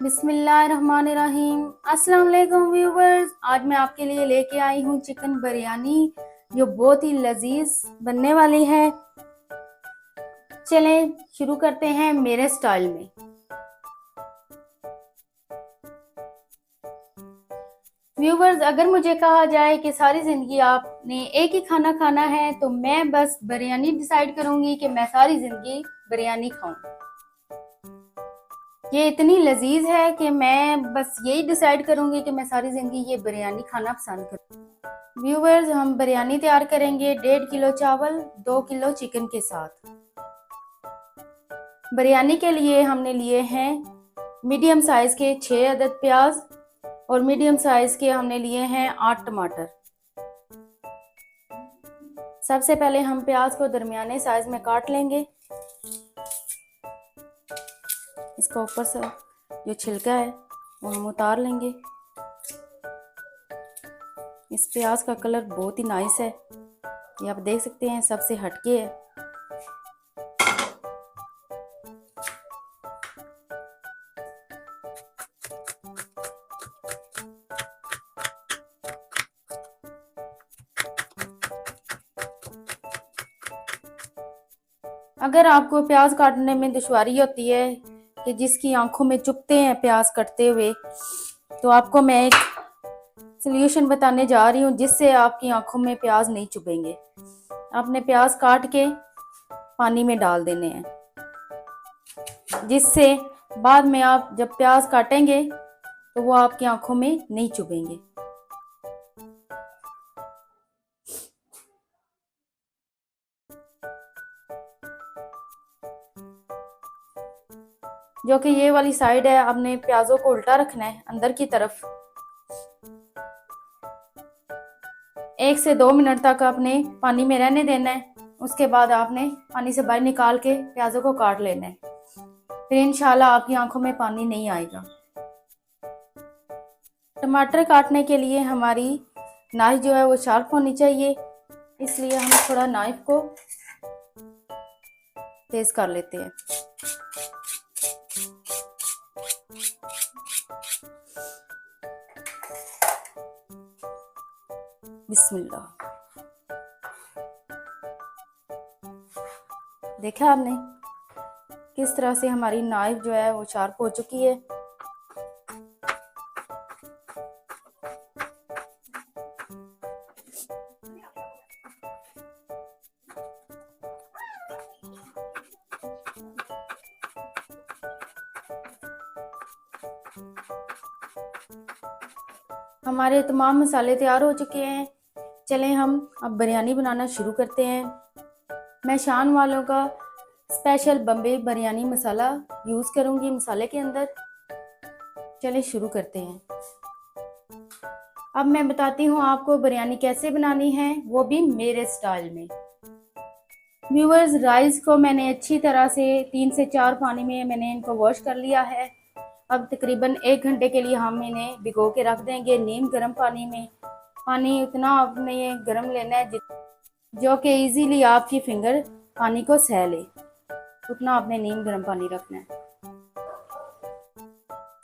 बिस्मिल्लाहिर्रहमानिर्रहीम। अस्सलाम वालेकुम व्यूवर्स, आज मैं आपके लिए लेके आई हूँ चिकन बिरयानी जो बहुत ही लजीज बनने वाली है। चलें शुरू करते हैं मेरे स्टाइल में। व्यूवर्स, अगर मुझे कहा जाए कि सारी ज़िंदगी आपने एक ही खाना खाना है तो मैं बस बिरयानी डिसाइड करूँगी कि मैं सारी ज़िंदगी बिरयानी खाऊं। ये इतनी लजीज है कि मैं बस यही डिसाइड करूंगी कि मैं सारी ज़िंदगी ये बिरयानी खाना पसंद करूँ। व्यूवर्स, हम बिरयानी तैयार करेंगे 1.5 किलो चावल 2 किलो चिकन के साथ। बिरयानी के लिए हमने लिए हैं मीडियम साइज़ के 6 अदद प्याज और मीडियम साइज़ के हमने लिए हैं 8 टमाटर। सबसे पहले हम प्याज को दरमियाने साइज़ में काट लेंगे। इसका ऊपर से जो छिलका है वो हम उतार लेंगे। इस प्याज का कलर बहुत ही नाइस है, ये आप देख सकते हैं, सबसे हटके है। अगर आपको प्याज काटने में दुश्वारी होती है कि जिसकी आंखों में चुभते हैं प्याज कटते हुए, तो आपको मैं एक सल्यूशन बताने जा रही हूँ जिससे आपकी आंखों में प्याज नहीं चुभेंगे। आपने प्याज काट के पानी में डाल देने हैं, जिससे बाद में आप जब प्याज काटेंगे तो वो आपकी आंखों में नहीं चुभेंगे। जो कि ये वाली साइड है, आपने प्याजों को उल्टा रखना है अंदर की तरफ। 1 से 2 मिनट तक आपने पानी में रहने देना है। उसके बाद आपने पानी से बाहर निकाल के प्याजों को काट लेना है, फिर इंशाल्लाह आपकी आंखों में पानी नहीं आएगा। टमाटर काटने के लिए हमारी नाइफ जो है वो शार्प होनी चाहिए, इसलिए हम थोड़ा नाइफ को तेज कर लेते हैं। बिस्मिल्लाह। देखा आपने किस तरह से हमारी नाइफ जो है वो शार्प हो चुकी है। हमारे तमाम मसाले तैयार हो चुके हैं। चलें हम अब बिरयानी बनाना शुरू करते हैं। मैं शान वालों का स्पेशल बम्बे बिरयानी मसाला यूज़ करूँगी मसाले के अंदर। चलें शुरू करते हैं। अब मैं बताती हूँ आपको बिरयानी कैसे बनानी है, वो भी मेरे स्टाइल में। व्यूअर्स, राइस को मैंने अच्छी तरह से 3 से 4 पानी में मैंने इनको वॉश कर लिया है। अब तकरीबन 1 घंटे के लिए हम इन्हें भिगो के रख देंगे नीम गर्म पानी में। पानी उतना आपने ये गर्म लेना है जो कि इजीली आपकी फिंगर पानी को सह ले, उतना आपने नीम गर्म पानी रखना है।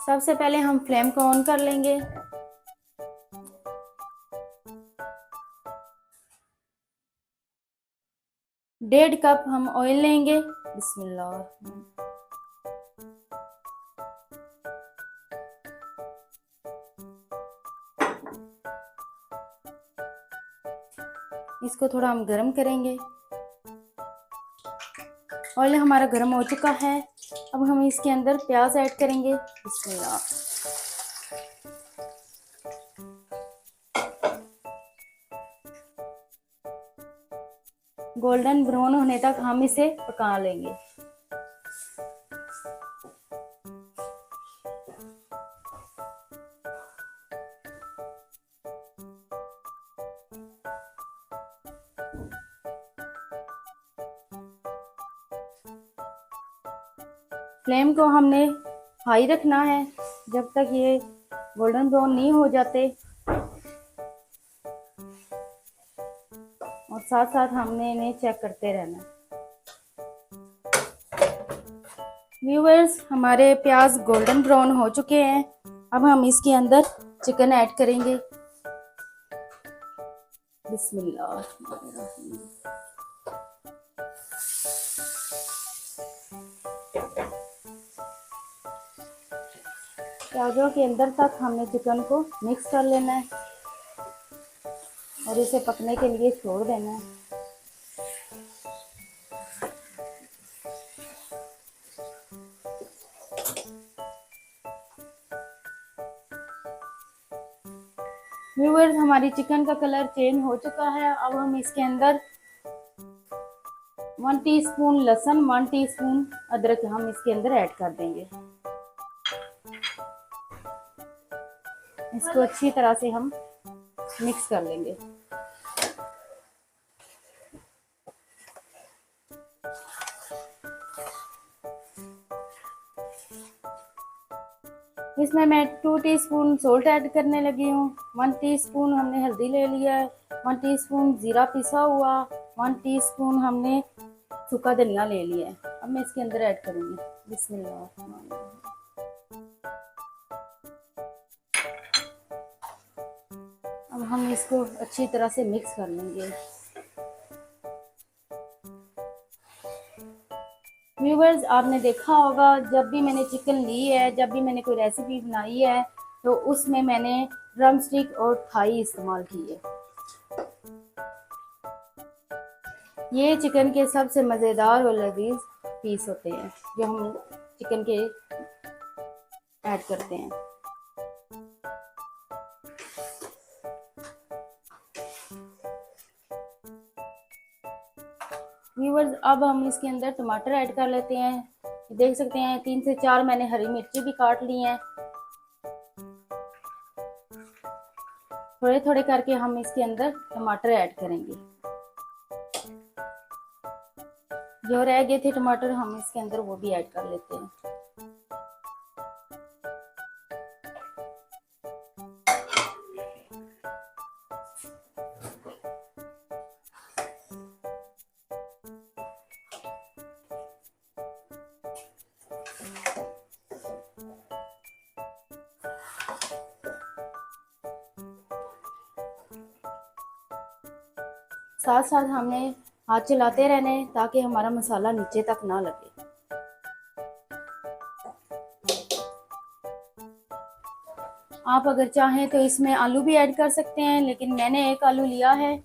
सबसे पहले हम फ्लेम को ऑन कर लेंगे। डेढ़ कप हम ऑयल लेंगे। बिस्मिल्लाह। इसको थोड़ा हम गर्म करेंगे। ऑयल हमारा गर्म हो चुका है। अब हम इसके अंदर प्याज ऐड करेंगे। बिस्मिल्लाह। गोल्डन ब्राउन होने तक हम इसे पका लेंगे। फ्लेम को हमने हाई रखना है जब तक ये गोल्डन ब्राउन नहीं हो जाते, और साथ साथ हमने इन्हें चेक करते रहना है। व्यूअर्स, हमारे प्याज गोल्डन ब्राउन हो चुके हैं। अब हम इसके अंदर चिकन ऐड करेंगे। बिस्मिल्लाह। प्याजों के अंदर तक हमने चिकन को मिक्स कर लेना है और इसे पकने के लिए छोड़ देना है। व्यूअर्स, हमारी चिकन का कलर चेंज हो चुका है। अब हम इसके अंदर 1 टीस्पून लहसुन, 1 टीस्पून अदरक हम इसके अंदर ऐड कर देंगे। इसको अच्छी तरह से हम मिक्स कर लेंगे। इसमें मैं 2 टीस्पून सोल्ट ऐड करने लगी हूँ। 1 टीस्पून हमने हल्दी ले लिया है, 1 टीस्पून जीरा पिसा हुआ, 1 टीस्पून हमने सूखा धनिया ले लिया है। अब मैं इसके अंदर ऐड करूँगी। बिस्मिल्लाह। अब हम इसको अच्छी तरह से मिक्स कर लेंगे। व्यूवर्स, आपने देखा होगा जब भी मैंने चिकन ली है, जब भी मैंने कोई रेसिपी बनाई है, तो उसमें मैंने ड्रम स्टिक और थाई इस्तेमाल की है। ये चिकन के सबसे मज़ेदार और लजीज पीस होते हैं जो हम चिकन के ऐड करते हैं। व्यूवर्स, अब हम इसके अंदर टमाटर ऐड कर लेते हैं। देख सकते हैं 3 से 4 मैंने हरी मिर्ची भी काट ली हैं। थोड़े थोड़े करके हम इसके अंदर टमाटर ऐड करेंगे। जो रह गए थे टमाटर हम इसके अंदर वो भी ऐड कर लेते हैं। साथ साथ हमें हाथ चलाते रहना है ताकि हमारा मसाला नीचे तक ना लगे। आप अगर चाहें तो इसमें आलू भी ऐड कर सकते हैं, लेकिन मैंने एक आलू लिया है।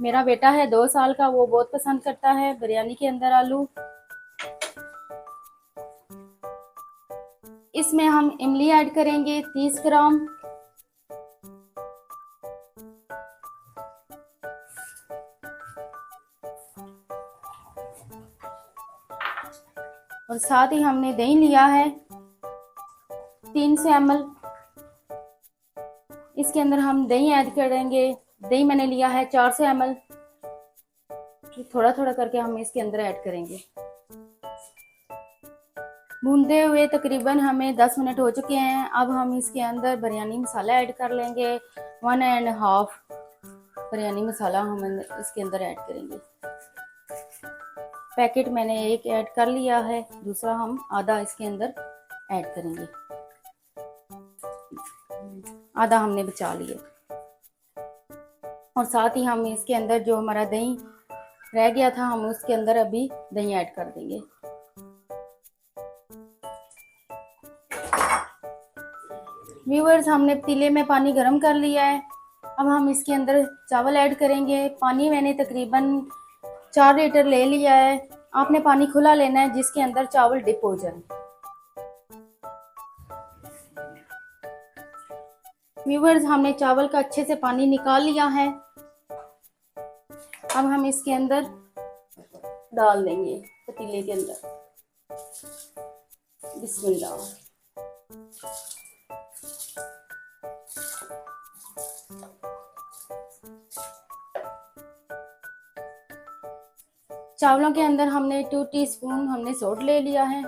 मेरा बेटा है 2 साल का, वो बहुत पसंद करता है बिरयानी के अंदर आलू। इसमें हम इमली ऐड करेंगे 30 ग्राम। और साथ ही हमने दही लिया है 300 ml। इसके अंदर हम दही ऐड करेंगे। दही मैंने लिया है 400 ml। थोड़ा थोड़ा करके हम इसके अंदर ऐड करेंगे। भूनते हुए तकरीबन हमें 10 मिनट हो चुके हैं। अब हम इसके अंदर बिरयानी मसाला ऐड कर लेंगे। 1.5 बिरयानी मसाला हम इसके अंदर ऐड करेंगे। पैकेट मैंने एक ऐड कर लिया है, दूसरा हम आधा इसके अंदर ऐड करेंगे। आधा हमने बचा लिया। और साथ ही हम इसके अंदर जो हमारा दही रह गया था हम उसके अंदर अभी दही ऐड कर देंगे। व्यूअर्स, हमने पतीले में पानी गर्म कर लिया है। अब हम इसके अंदर चावल ऐड करेंगे। पानी मैंने तकरीबन 4 लीटर ले लिया है। आपने पानी खुला लेना है जिसके अंदर चावल डिप हो जाए। व्यूअर्स, हमने चावल का अच्छे से पानी निकाल लिया है। अब हम इसके अंदर डाल देंगे पतीले के अंदर। बिस्मिल्लाह। चावलों के अंदर हमने 2 टीस्पून हमने सोल्ट ले लिया है,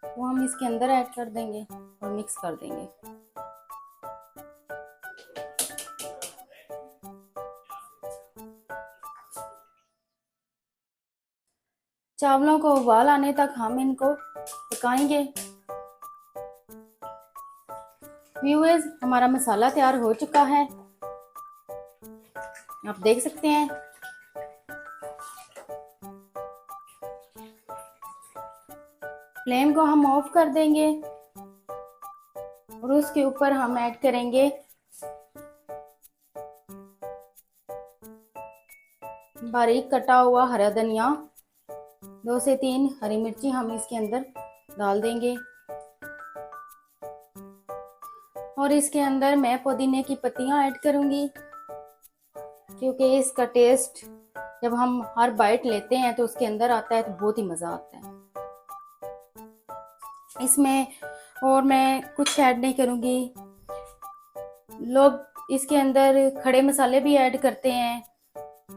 वो हम इसके अंदर ऐड कर देंगे और मिक्स कर देंगे। चावलों को उबाल आने तक हम इनको पकाएंगे। व्यूअर्स, हमारा मसाला तैयार हो चुका है, आप देख सकते हैं। फ्लेम को हम ऑफ कर देंगे और उसके ऊपर हम ऐड करेंगे बारीक कटा हुआ हरा धनिया। 2 से 3 हरी मिर्ची हम इसके अंदर डाल देंगे और इसके अंदर मैं पुदीने की पत्तियां ऐड करूंगी, क्योंकि इसका टेस्ट जब हम हर बाइट लेते हैं तो उसके अंदर आता है तो बहुत ही मज़ा आता है इसमें। और मैं कुछ ऐड नहीं करूंगी। लोग इसके अंदर खड़े मसाले भी ऐड करते हैं,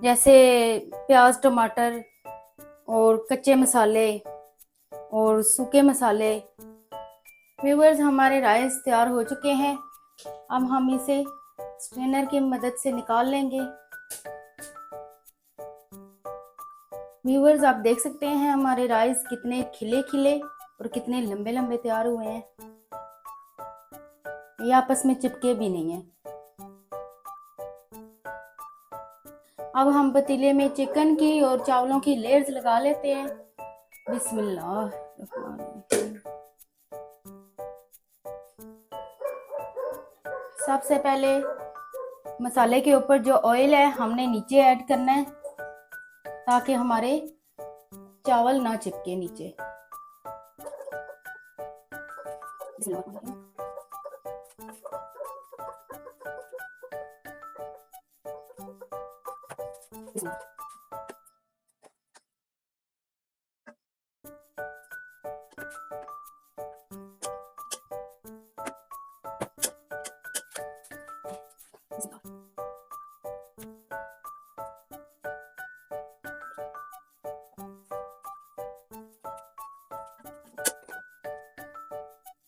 जैसे प्याज, टमाटर और कच्चे मसाले और सूखे मसाले। व्यूअर्स, हमारे राइस तैयार हो चुके हैं। अब हम इसे स्ट्रेनर की मदद से निकाल लेंगे। व्यूअर्स, आप देख सकते हैं हमारे राइस कितने खिले खिले और कितने लंबे लंबे तैयार हुए हैं। ये आपस में चिपके भी नहीं है। अब हम पतीले में चिकन की और चावलों की लेयर्स लगा लेते हैं। बिस्मिल्लाह। सबसे पहले मसाले के ऊपर जो ऑयल है हमने नीचे ऐड करना है, ताकि हमारे चावल ना चिपके नीचे।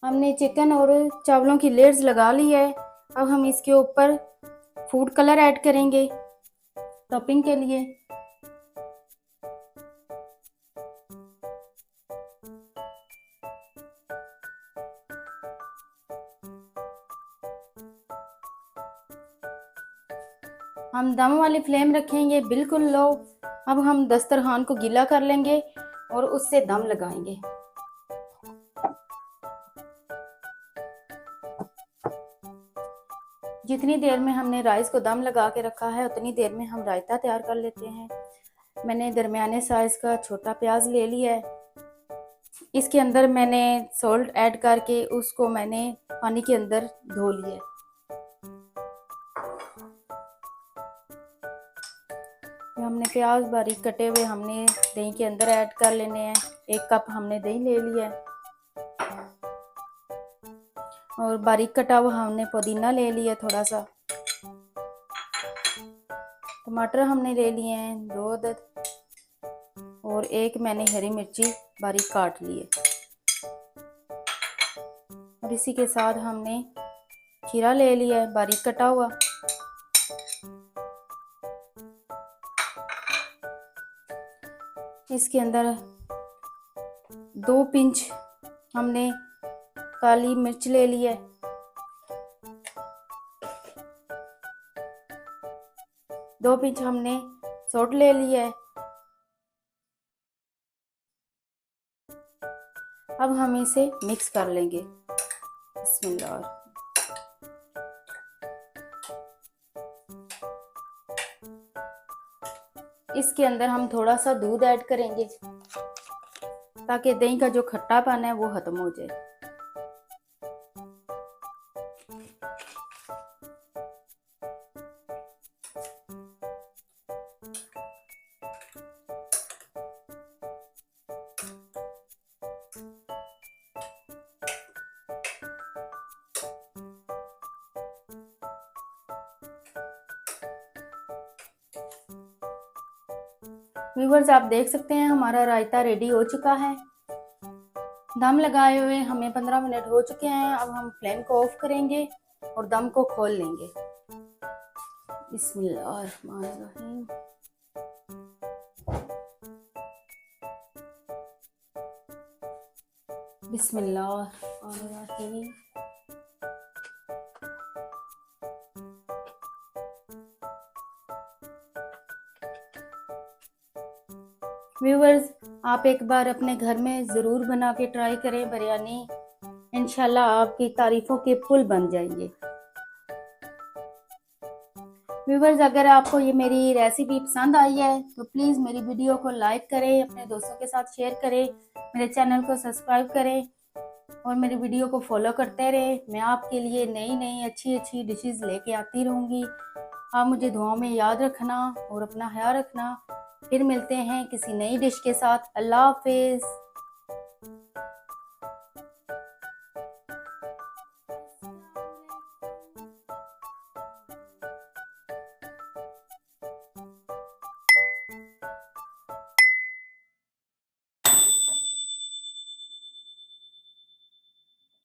हमने चिकन और चावलों की लेयर्स लगा ली है। अब हम इसके ऊपर फूड कलर ऐड करेंगे टॉपिंग के लिए। हम दम वाली फ्लेम रखेंगे बिल्कुल लो। अब हम दस्तरखान को गीला कर लेंगे और उससे दम लगाएंगे। जितनी देर में हमने राइस को दम लगा के रखा है उतनी देर में हम रायता तैयार कर लेते हैं। मैंने दरमियाने साइज का छोटा प्याज ले लिया है। इसके अंदर मैंने सॉल्ट ऐड करके उसको मैंने पानी के अंदर धो लिया है। हमने प्याज बारीक कटे हुए हमने दही के अंदर ऐड कर लेने हैं। 1 कप हमने दही ले लिया है और बारीक कटा हुआ हमने पुदीना ले लिया थोड़ा सा। टमाटर हमने ले लिए हैं 2 अदद और 1 मैंने हरी मिर्ची बारीक काट ली है। और इसी के साथ हमने खीरा ले लिया है बारीक कटा हुआ। इसके अंदर 2 पिंच हमने काली मिर्च ले ली है। दो पिंच हमने सॉल्ट ले लिया है। अब हम इसे मिक्स कर लेंगे। बिस्मिल्लाह। इसके अंदर हम थोड़ा सा दूध ऐड करेंगे ताकि दही का जो खट्टापन है वो खत्म हो जाए। व्यूअर्स, आप देख सकते हैं हमारा रायता रेडी हो चुका है। दम लगाए हुए हमें 15 मिनट हो चुके हैं। अब हम फ्लेम को ऑफ करेंगे और दम को खोल लेंगे। बिस्मिल्लाहिर्रहमानिर्रहीम। बिस्मिल्लाहिर्रहमानिर्रहीम। व्यूवर्स, आप एक बार अपने घर में ज़रूर बना के ट्राई करें बिरयानी। इंशाल्लाह आपकी तारीफ़ों के पुल बन जाएंगे। व्यूवर्स, अगर आपको ये मेरी रेसिपी पसंद आई है तो प्लीज़ मेरी वीडियो को लाइक करें, अपने दोस्तों के साथ शेयर करें, मेरे चैनल को सब्सक्राइब करें और मेरी वीडियो को फॉलो करते रहें। मैं आपके लिए नई नई अच्छी अच्छी डिशेस लेके आती रहूँगी। आप मुझे दुआओं में याद रखना और अपना ख्याल रखना। फिर मिलते हैं किसी नई डिश के साथ। अल्लाह हाफिज़।